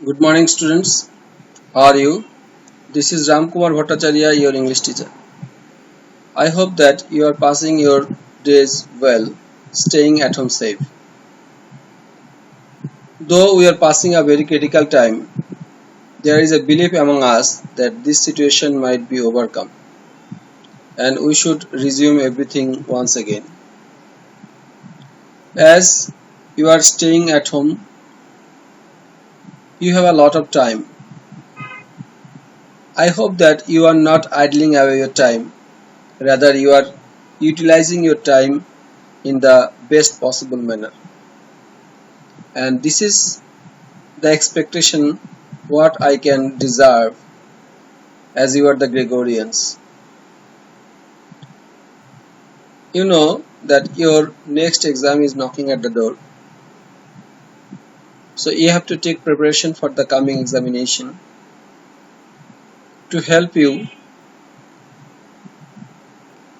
Good morning, students. How are you? This is Kumar Bhattacharyya, your English teacher. I hope that you are passing your days well, staying at home safe. Though we are passing a very critical time, there is a belief among us that this situation might be overcome and we should resume everything once again. As you are staying at home, you have a lot of time. I hope that you are not idling away your time. Rather, you are utilizing your time in the best possible manner. And this is the expectation what I can deserve as you are the Gregorians. You know that your next exam is knocking at the door. So you have to take preparation for the coming examination. To help you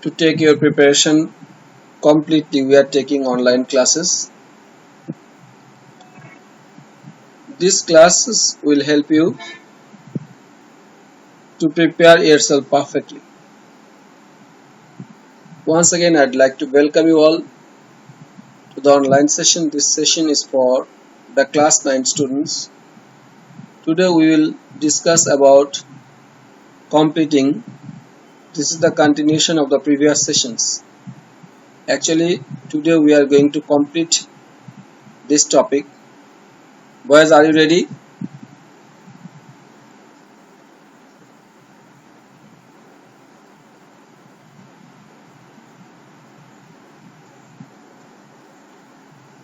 to take your preparation completely, we are taking online classes. These classes will help you to prepare yourself perfectly. Once again, I'd like to welcome you all to the online session. This session is for the class 9 students. Today we will discuss about completing. This is the continuation of the previous sessions. Actually, today we are going to complete this topic. Boys, are you ready?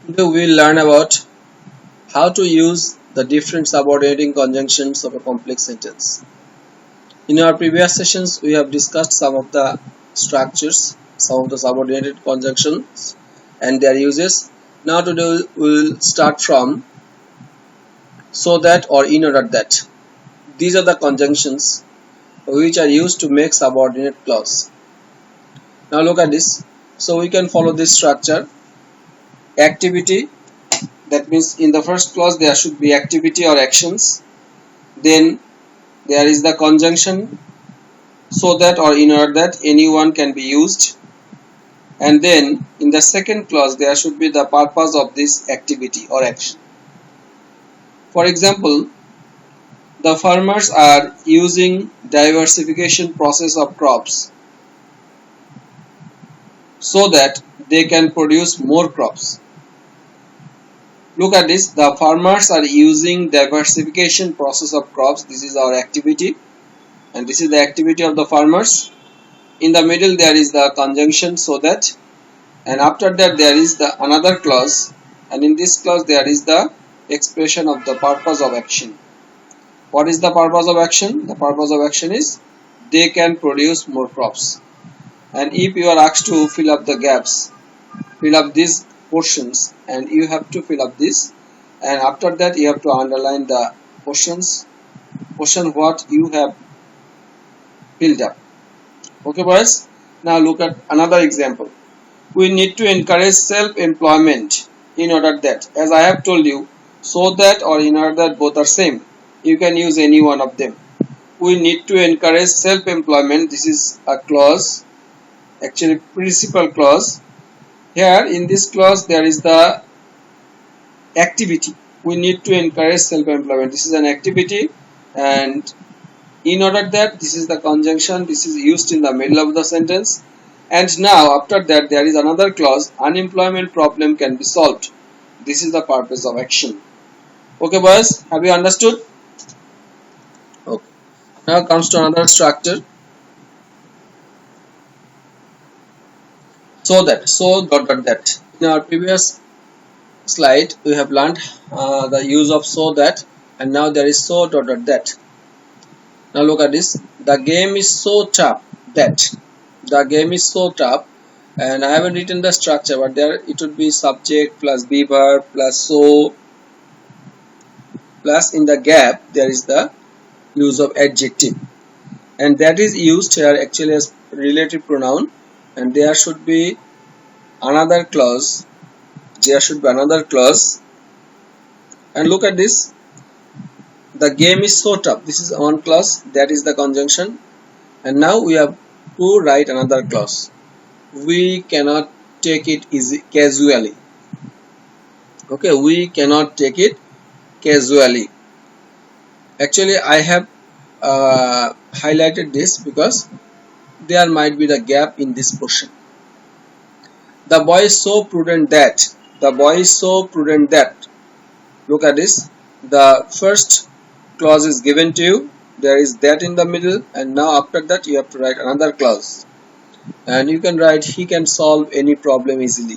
Today we will learn about how to use the different subordinating conjunctions of a complex sentence. In our previous sessions, we have discussed some of the structures, some of the subordinated conjunctions and their uses. Now today we will start from so that or in order that. These are the conjunctions which are used to make subordinate clause. Now look at this. So we can follow this structure. Activity, that means in the first clause there should be activity or actions. Then there is the conjunction so that or in order that, anyone can be used. And then in the second clause there should be the purpose of this activity or action. For example, the farmers are using diversification process of crops so that they can produce more crops. Look at this, the farmers are using diversification process of crops. This is our activity and this is the activity of the farmers. In the middle there is the conjunction so that, and after that there is the another clause, and in this clause there is the expression of the purpose of action. What is the purpose of action? The purpose of action is they can produce more crops. And if you are asked to fill up the gaps, fill up these portions, and you have to fill up this, and after that you have to underline the portion what you have filled up. Okay boys, now look at another example. We need to encourage self-employment in order that, as I have told you, so that or in order that both are same. You can use any one of them. We need to encourage self-employment. This is a clause, actually principal clause. Here in this clause there is the activity. We need to encourage self-employment. This is an activity, and in order that, this is the conjunction. This is used in the middle of the sentence. And now after that there is another clause, unemployment problem can be solved. This is the purpose of action. Okay boys, have you understood? Okay. Now comes to another structure. So that, so dot dot that. In our previous slide we have learned the use of so that, and now there is so dot dot that. Now look at this. The game is so tough that. The game is so tough, and I haven't written the structure, but there it would be subject plus be verb plus so plus in the gap there is the use of adjective, and that is used here actually as relative pronoun, and there should be another clause. There should be another clause, and look at this. The game is so tough. This is one clause, that is the conjunction. And now we have to write another clause. We cannot take it easy casually. Okay, we cannot take it casually. Actually, I have highlighted this because there might be the gap in this portion. The boy is so prudent that. The boy is so prudent that. Look at this. The first clause is given to you. There is that in the middle, and now after that you have to write another clause. And you can write he can solve any problem easily.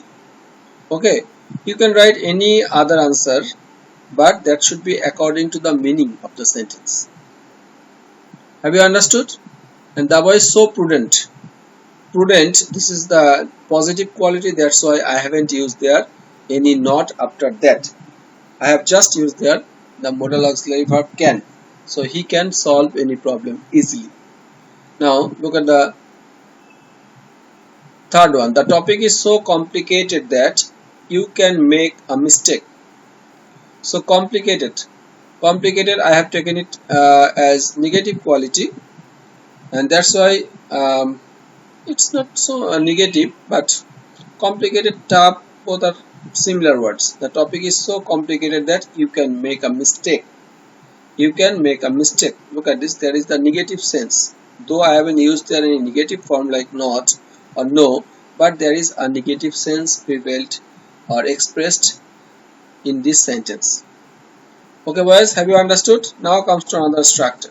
Okay, you can write any other answer, but that should be according to the meaning of the sentence. Have you understood? And the boy is so prudent. Prudent, this is the positive quality, that's why I haven't used there any not after that. I have just used there the modal auxiliary verb can. So he can solve any problem easily. Now look at the third one. The topic is so complicated that you can make a mistake. So complicated. Complicated, I have taken it as negative quality, and that's why it's not so negative, but complicated, tough, both are similar words. The topic is so complicated that you can make a mistake. You can make a mistake. Look at this, there is the negative sense. Though I haven't used there any negative form like not or no, but there is a negative sense prevailed or expressed in this sentence. Okay boys, have you understood? Now comes to another structure.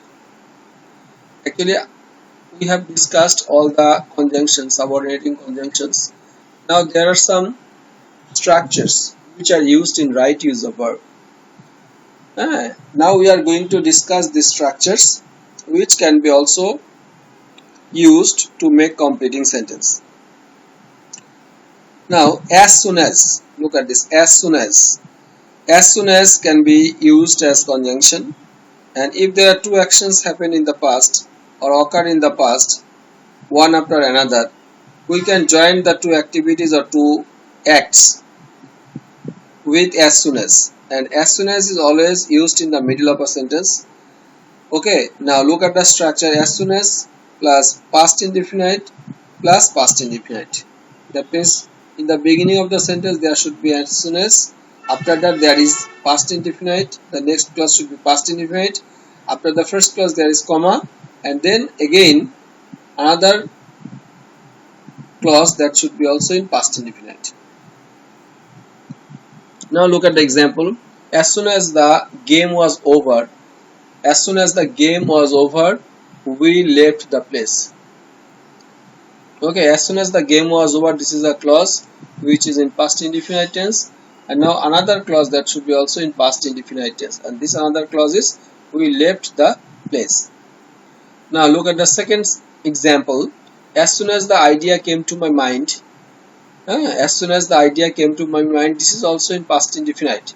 Actually, we have discussed all the conjunctions, subordinating conjunctions. Now there are some structures which are used in right use of verb. Now we are going to discuss these structures which can be also used to make completing sentence. Now as soon as, look at this, as soon as can be used as conjunction, and if there are two actions happen in the past or occur in the past, one after another, we can join the two activities or two acts with as soon as, and as soon as is always used in the middle of a sentence. Okay, now look at the structure. As soon as plus past indefinite plus past indefinite. That means in the beginning of the sentence there should be as soon as, after that there is past indefinite, the next clause should be past indefinite, after the first clause there is comma, and then again another clause that should be also in past indefinite. Now look at the example. As soon as the game was over, as soon as the game was over, we left the place. Okay, as soon as the game was over, this is a clause which is in past indefinite tense, and now another clause that should be also in past indefinite tense, and this another clause is we left the place. Now look at the second example. As soon as the idea came to my mind, as soon as the idea came to my mind, this is also in past indefinite,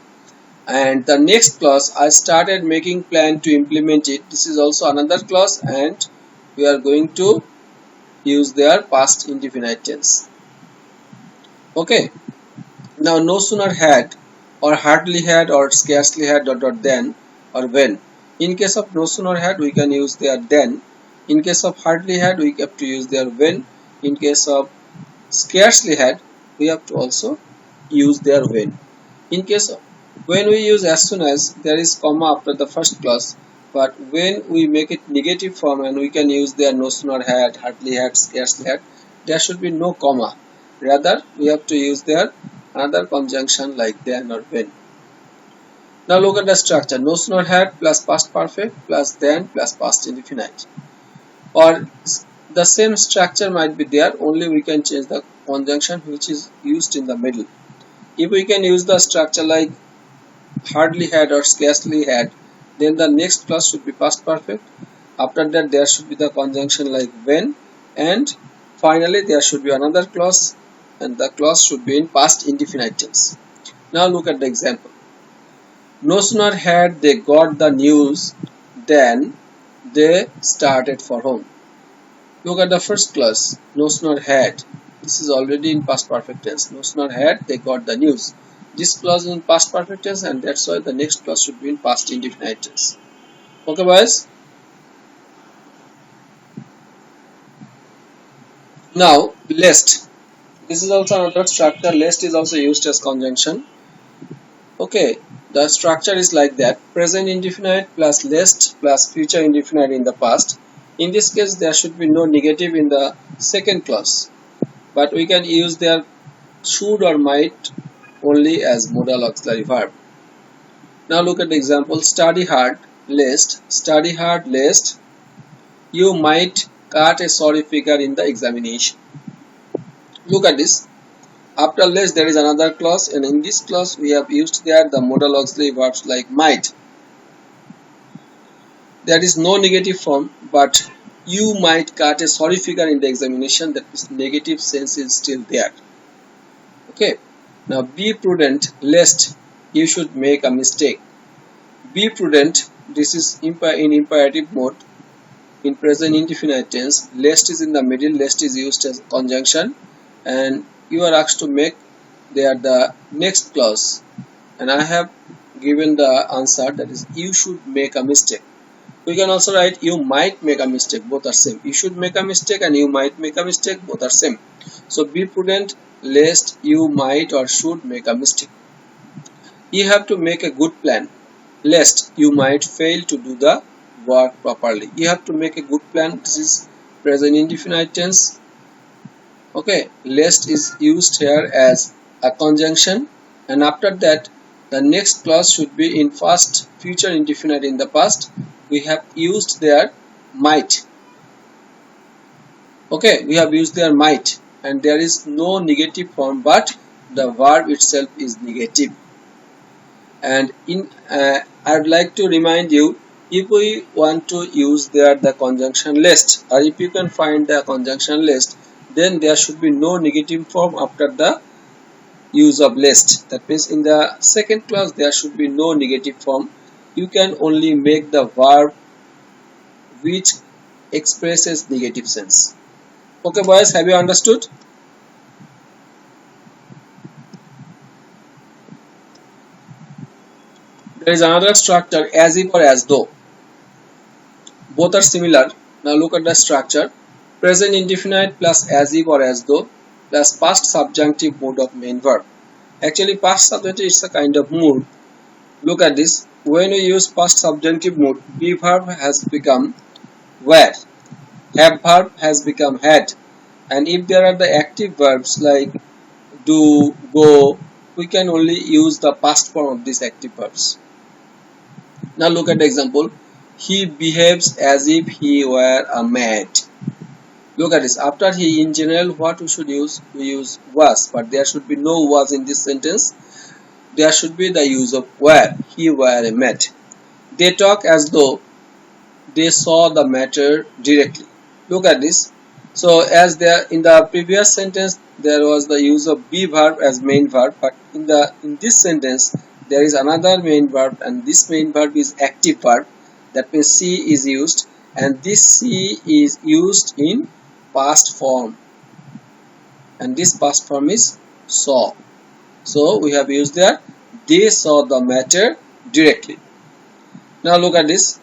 and the next clause, I started making plan to implement it, this is also another clause, and we are going to use their past indefinite tense. Okay, now no sooner had or hardly had or scarcely had then or when. In case of no sooner had, we can use their then. In case of hardly had, we have to use their when. In case of scarcely had, we have to also use their when. In case of when we use as soon as, there is comma after the first clause, but when we make it negative form and we can use their no sooner had, hardly had, scarcely had, there should be no comma. Rather, we have to use their another conjunction like then or when. Now look at the structure. No sooner had plus past perfect plus then plus past indefinite. Or the same structure might be there, only we can change the conjunction which is used in the middle. If we can use the structure like hardly had or scarcely had, then the next clause should be past perfect. After that there should be the conjunction like when, and finally there should be another clause, and the clause should be in past indefinite tense. Now look at the example. No sooner had they got the news than they started for home. Look at the first clause, no sooner had. This is already in past perfect tense. No sooner had they got the news. This clause is in past perfect tense, and that's why the next clause should be in past indefinite tense. Okay boys, now lest. This is also another structure. Lest is also used as conjunction. Okay, the structure is like that: present indefinite plus lest plus future indefinite in the past. In this case there should be no negative in the second clause, but we can use their should or might only as modal auxiliary verb. Now look at the example: study hard lest you might cut a sorry figure in the examination. Look at this. After lest there is another clause, and in this clause we have used there the modal auxiliary verbs like might. There is no negative form, but you might cut a sorry figure in the examination. That is, negative sense is still there. Okay. Now be prudent lest you should make a mistake. Be prudent. This is in imperative mode. In present indefinite tense, lest is in the middle. Lest is used as conjunction, and you are asked to make there the next clause, and I have given the answer, that is you should make a mistake. We can also write you might make a mistake, both are same. You should make a mistake and you might make a mistake, both are same. So be prudent lest you might or should make a mistake. You have to make a good plan lest you might fail to do the work properly. You have to make a good plan. This is present indefinite tense. Okay, lest is used here as a conjunction, and after that the next clause should be in past future indefinite in the past. We have used there might. Okay, we have used there might, and there is no negative form, but the verb itself is negative. And in I would like to remind you, if we want to use there the conjunction lest, or if you can find the conjunction lest, then there should be no negative form after the use of lest. That means in the second clause there should be no negative form. You can only make the verb which expresses negative sense. Okay boys, have you understood? There is another structure, as if or as though. Both are similar. Now look at the structure: present indefinite plus as if or as though plus past subjunctive mode of main verb. Actually past subjunctive is a kind of mood. Look at this. When we use past subjunctive mode, be verb has become were, have verb has become had, and if there are the active verbs like do, go, we can only use the past form of these active verbs. Now look at the example: he behaves as if he were a mad. Look at this. After he, in general, what we should use? We use was, but there should be no was in this sentence. There should be the use of were. He were a mad. They talk as though they saw the matter directly. Look at this. So as there in the previous sentence there was the use of be verb as main verb, but in this sentence there is another main verb, and this main verb is active verb. That means see is used, and this see is used in past form, and this past form is saw. So we have used there they saw the matter directly. Now look at this.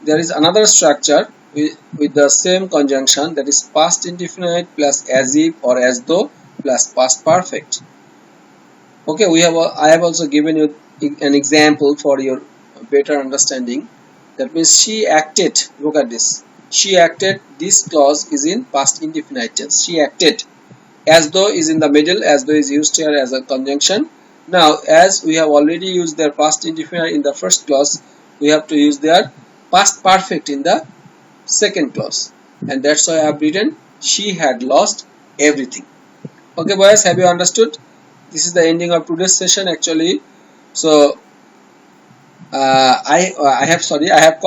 There is another structure with the same conjunction, that is past indefinite plus as if or as though plus past perfect. Okay, I have also given you an example for your better understanding. That means she acted. Look at this. She acted. This clause is in past indefinite tense. She acted. As though is in the middle. As though is used here as a conjunction. Now, as we have already used their past indefinite in the first clause, we have to use their past perfect in the second clause, and that's why I have written she had lost everything. Okay boys, have you understood? This is the ending of today's session actually. So I have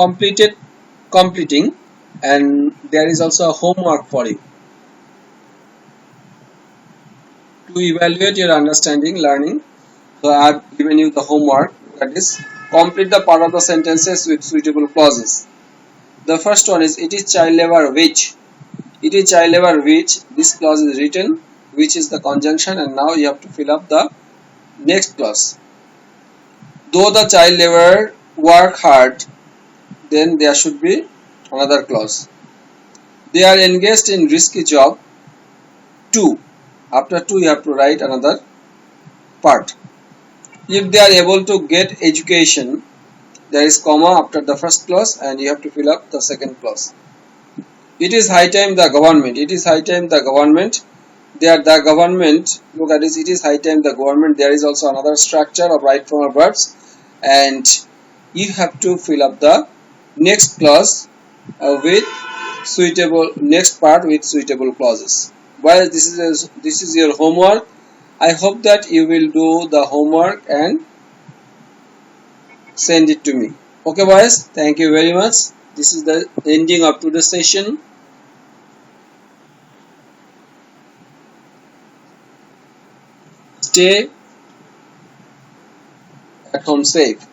completing, and there is also a homework for you to evaluate your understanding learning. So I have given you the homework. Look at this. Complete the part of the sentences with suitable clauses. The first one is it is child labor which. It is child labor which. This clause is written, which is the conjunction, and now you have to fill up the next clause. Though the child labor work hard, then there should be another clause. They are engaged in risky job. 2. After 2 you have to write another part. If they are able to get education, there is comma after the first clause and you have to fill up the second clause. It is high time the government. It is high time the government. There the government, look at this, it is high time the government. There is also another structure of right form verbs and you have to fill up the next clause with suitable, next part with suitable clauses. While this is your homework, I hope that you will do the homework and send it to me. Okay boys, thank you very much. This is the ending of today's session. Stay at home safe.